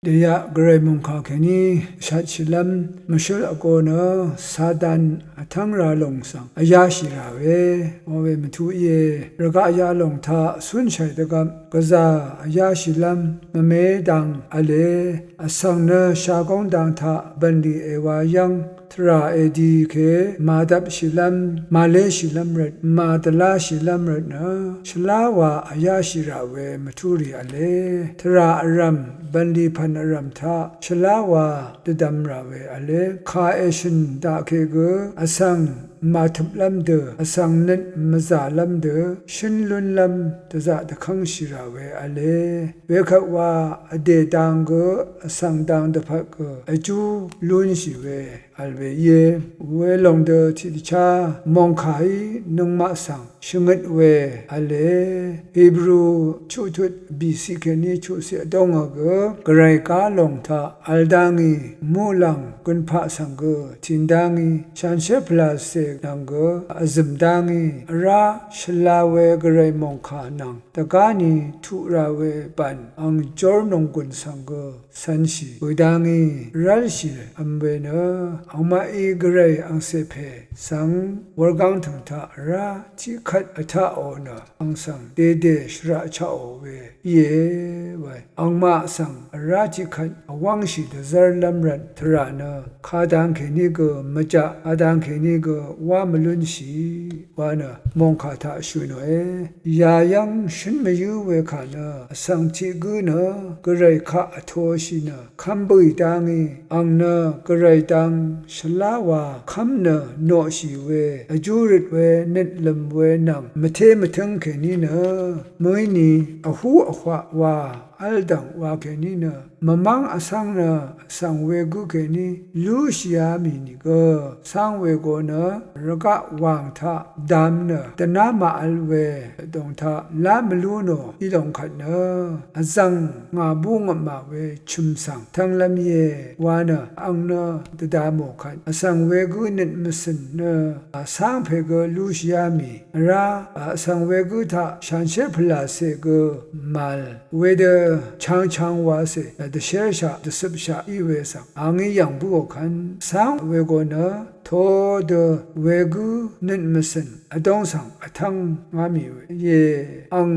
เดียกระไรมุงคาแค่นี้ชัดชิลัมมาชุลอโกเนซาดันทั้งราลงสังอายาชิราเวโอเวมทุเยระกะอายาลงทาสุนชัยตะกัมกซาอายาชิลัมมเมดังอเลอสังเนชากงดังทาบันดีเอวายังทราเอดีเคมาดับชิลัมมาเลชิลัมรดมาตลาชิลัมรดนะชลาวาอายาชิราเวมทุรีอเลทราอรัมบันดีพันอรัมทาชลาวาตดัมราเวอเลคาเอชินดาเคเกอสังมาทุบลำเดออสังนั้นมาจาลำเดอชินลุนลำตะจะตะขังชิราเวอเลเวขว่าอเดดังเกอสังดังตะพักเกอจูลุนชิเวอัลเวเยเวลงเดอทิชามองขายนงมาสังชงดเวอเลฮีบรูชุดบีซีเคนีชุเสียดงเกกรายกาลงทาอัลดังีมูลังกุนพะสังเกทินดังีชันเชพลาเซนังเกอซึมดังีราชลาเวกรายมองขานังตะกานีทุราเวปันอังจอร์นงกุนสังเกสันชีอุดังีรัลชีอัมเบเนอังมาอีกรายอังเซเพสังวรกังถึงทาราจิขัดอัฐาโอนะอังสังเดเดชราชาโอเวเยไวอังมาสังราจิขัดอวังชีดซาร์ลัมรันทรานะข้าดังแค่นี้ก็มจ่าข้าดังแค่นี้ก็ว่ามลุนชีวานะมองข้าท่าช่วยหน่อยยายังฉันไม่อยู่เวขานะสังชิกุนะก็ไรข้าโทชินะคำบุยดังอังนะก็ไรดังชลาวาคำนะโนชีเวอจูริตเวนิดลมเวนังมาเทมาทั้งแค่นี้นะเมื่อนี้อหูอขวะว่าอัลดังว่าแค่นี้นะมามังอสังนะสังเวกุแค่นี้ลูชิยามีนี่ก็สังเวกุนะระกะวางทะดามนะแต่น้ามาอัลเวตรงทะลามลูโนอีลงขัดนะอสังงาบุงมาเวชุมสังทั้งลำเยวานะอังนะตดาโมขัดอสังเวกุนิดมสินนะสังเพกลูชิยามีราสังเวกุทะชันเชพลาเซกมาลเวเดchang wa se the share sha the sub sha I we sa angi yang bu khan sang we go na tho de we gu nin misen adong sang athang nga mi we ye ang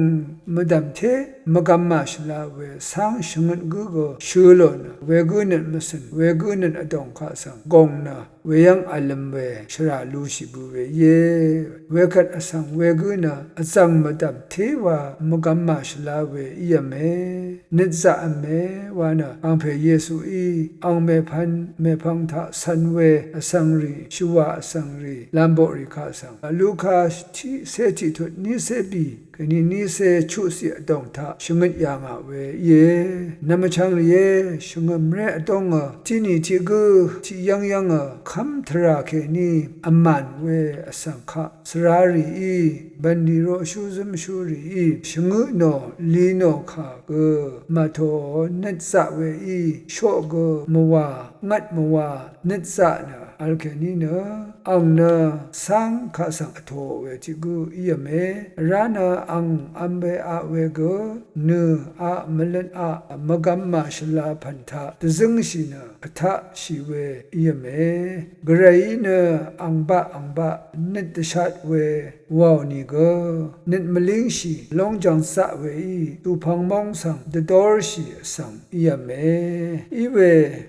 madam the magam ma shla we sang shungun gu go shulo na we gu nin misen we gu nin adong kha sang gong na we yang alam we shra lu shi bu we ye we khat asang we gu na asang madam the wa magam ma shla we yameนิจจะเมวานะอังเพเยซูอีอังเมพันเมพังทะสันเวอสังรีชัวอสังรีลัมโบริคาสังลูคาที่เซจิทุนิเซบีกนี่นิเซชุเสียดองทะชงเงยางาเวเยนามชังเยชงเมเรดองที่นี่ที่กูที่ยังคำทราเคนี่อมันเวอสังคะสรารีอีบันดีโรชูซมชูรีอีชงโนลีโนคาเกมาโทนัดสะเวอีโชกมัวงัดมัวนัดสะนะอัลเคนีเนอังเนสังข้าสังอโทเวจิกุอียเมรานะอังอัมเบอะเวกเนอะมลันอะมกัมมาชลาพันธะตซึงชินะอัทะชีเวอียเมกรายเนอังบะนิดชัดเววาวนี่ก็นิดมลิงชีลงจังสะเวตูพังมองสังเดดอร์ชีสังอียเมอีเ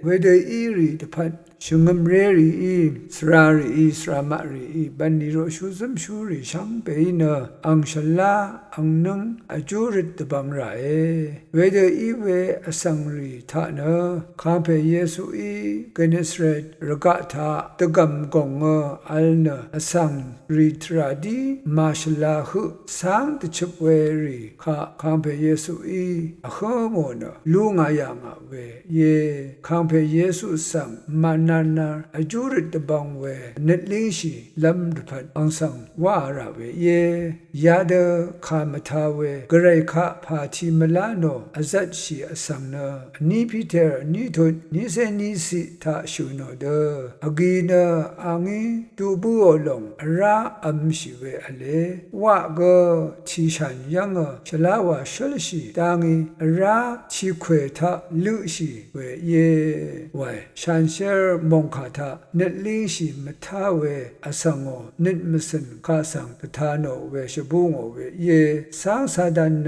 วเดอีรีตพัดชงมเรรีสรารีสรามารีบันดีโรชูซัมชูรีช่างเปนอังชลาอังนังอจูริตบังไรเวเดอีเวอสังรีทานะข้าเพเยซูอีเกเนสเรตรกะทาตะกัมกงอัลนะอสังรีทราดีมาชลาหุสังตชเวรีข้าเพเยซูอีอขโมนะลูงายางเวเยข้าเพเยซูสังมัน นาอจูริตบังเวเนลิงชีลำดุพัดอังสังวาระเวเยยาเดคามทาเวกระไรคะพาทีมลาโนอจัดชีอสังเนนีพิเทอร์นีทุนนีเซนีสิทาชูโนเดอกีเนอังอีตูบูโอลงราอัมชีเวอเลวะกชีชันยังชลาวาชลชีตังอีราชีเควทาลุชีเวเยไวชันเชอร์มงคาทาเนลิงชีมทาเวอสังโอนิดมสันคาสังตทานโอเวชบุงโอเวเยสังสาดันเน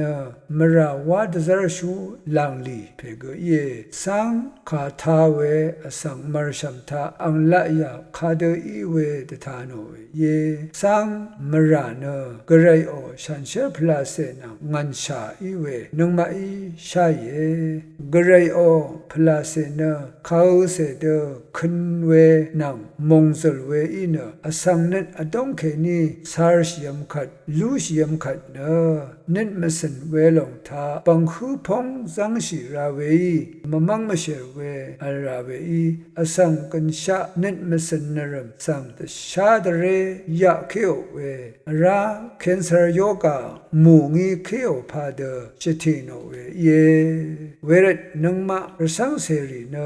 มราวาดซาร์ชูลังลีเพกเยสังคาทาเวอสังมารชัมทาอังละยาคาเดอีเวตทานโอเวเยสังมราเนกไรโอชันเชอร์พลาเซนังงันชาอีเวนงมาอีชาเยกไรโอพลาเซเนเขาเสเดคันเวนางมงซลเวอีเนอสังเนตอดงเคนีซาร์ชยมขัดลูชยมขัดเนเน็ตมสันเวลงทาปังคูพงสังชีราเวมมังมเชเวอราเวอสังกันชาเน็ตมสันนรมสังตชาดเรยะเคโอเวราเคนเซอร์โยกามูงีเคโอพาเดชติโนเวเยเวรตนังมารสังเสรีเน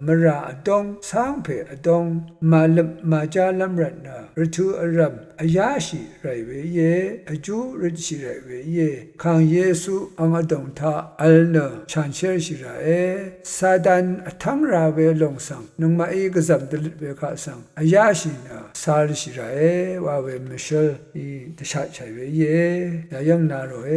มราอดงสังเพอดงมาลมาจาลัมรัตนารทุอรัมอายาชีไรเวเยอจูริชีไรเวเยขังเยซูอังอดงทาอัลเนชันเชอร์ชิราเอซาดันทังราเวลงสังนังมาอีกซัมดลิเวคาสังอายาชีนาซาลชิราเอวาเวมิเชลอีตชาชัยเวเยยังนาโรเอ